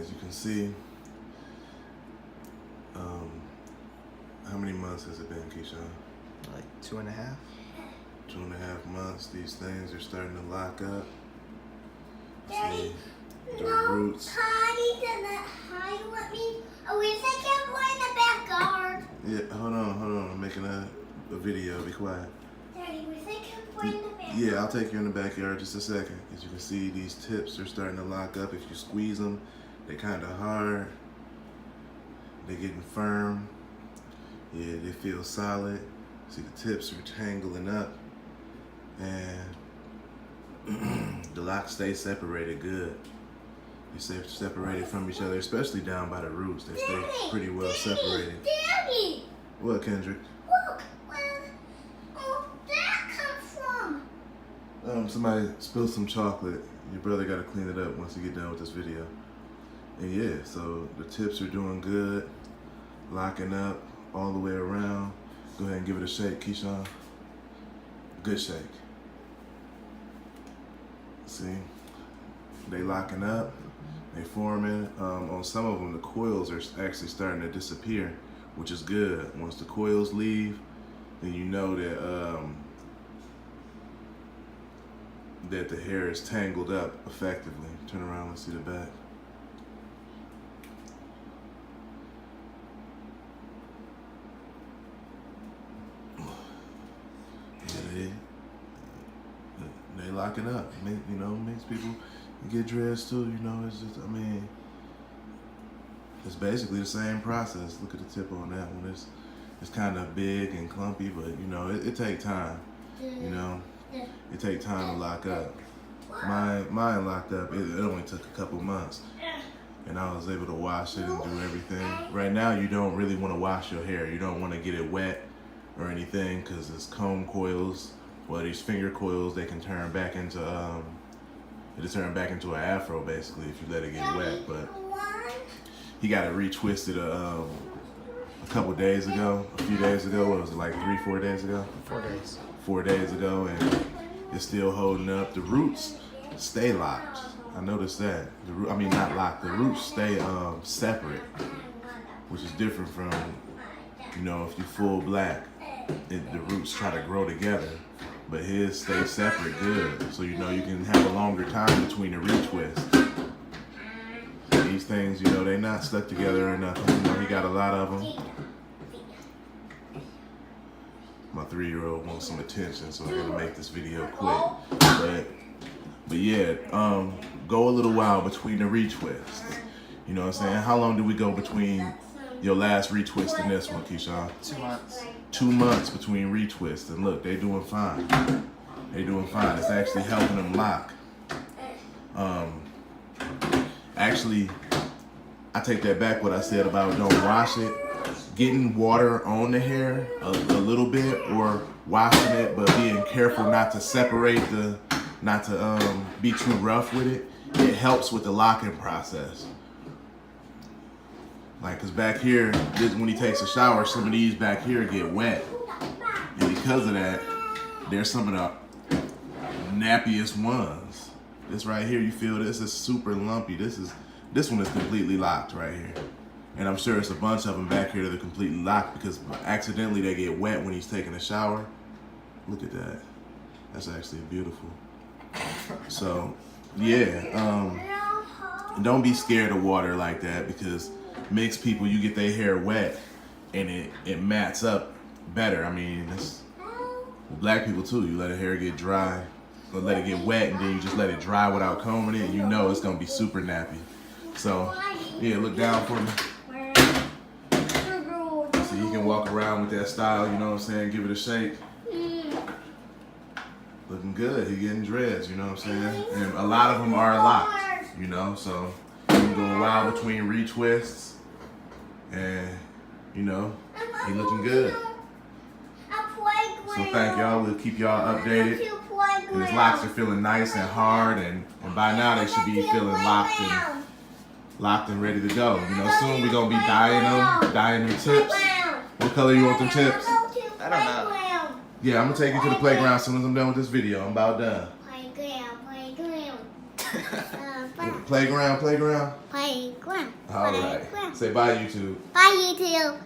as you can see, how many months has it been, Keyshawn? Like 2.5. 2.5 months. These things are starting to lock up. Daddy, See, the no, roots. Connie doesn't hide with me. I wish I could play in the backyard. Yeah, hold on. I'm making a video. Be quiet. Daddy, wish I could play in the backyard. Yeah, I'll take you in the backyard just a second. As you can see, these tips are starting to lock up. If you squeeze them, they're kind of hard. They're getting firm. Yeah, they feel solid. See, the tips are tangling up. And the locks stay separated good. They stay separated from each other, especially down by the roots. They stay pretty well separated. Daddy! What, Kendrick? Look, where that come from? Somebody spilled some chocolate. Your brother got to clean it up once you get done with this video. And yeah, so the tips are doing good, locking up all the way around. Go ahead and give it a shake, Keyshawn. Good shake. See, they locking up, they forming. On some of them, the coils are actually starting to disappear, which is good. Once the coils leave, then you know that that the hair is tangled up effectively. Turn around, let's see the back. Yeah, they locking up. You know, makes people get dressed too. You know, it's just, I mean, it's basically the same process. Look at the tip on that one. It's kind of big and clumpy, but you know, it take time. You know, it take time to lock up. Mine locked up. It only took a couple months, and I was able to wash it and do everything. Right now, you don't really want to wash your hair. You don't want to get it wet or anything, because it's comb coils. Well, these finger coils, they can turn back into an afro basically if you let it get wet. But he got it retwisted a couple days ago, a few days ago. What was it, like 3-4 days ago? 4 days. 4 days ago, and it's still holding up. The roots stay locked. I noticed that. I mean, not locked. The roots stay separate, which is different from, you know, if you full black, the roots try to grow together. But his stay separate good, so you know you can have a longer time between the retwists. These things, you know, they're not stuck together or nothing. You know, he got a lot of them. My 3-year-old wants some attention, so I'm gonna make this video quick. But yeah, go a little while between the retwists. You know what I'm saying? How long do we go between your last retwist and this one, Keyshawn? 2 months. 2 months between retwists, and look, they doing fine. They doing fine. It's actually helping them lock. Actually, I take that back what I said about don't wash it. Getting water on the hair a little bit, or washing it, but being careful not to separate not to be too rough with it. It helps with the locking process. Like, cause back here, when he takes a shower, some of these back here get wet. And because of that, there's some of the nappiest ones. This right here, you feel this is super lumpy. This one is completely locked right here. And I'm sure it's a bunch of them back here that are completely locked because accidentally they get wet when he's taking a shower. Look at that. That's actually beautiful. So, yeah, don't be scared of water like that, because mixed people, you get their hair wet and it mats up better. I mean, it's black people too. You let a hair get dry, or let it get wet, and then you just let it dry without combing it, you know it's gonna be super nappy. So yeah, look down for me. So you can walk around with that style, you know what I'm saying? Give it a shake. Looking good. He getting dreads, you know what I'm saying? And a lot of them are locked, you know, so you can go a while between retwists. And, you know, he looking good. So thank y'all. We'll keep y'all updated. And his locks are feeling nice and hard, and by now they should be feeling locked and ready to go. You know, soon we're gonna be dyeing them tips. What color you want them tips? I don't know. Yeah, I'm gonna take you to the playground as soon as I'm done with this video. I'm about done. Playground. Playground. Playground. All right. Say bye, YouTube. Bye, YouTube.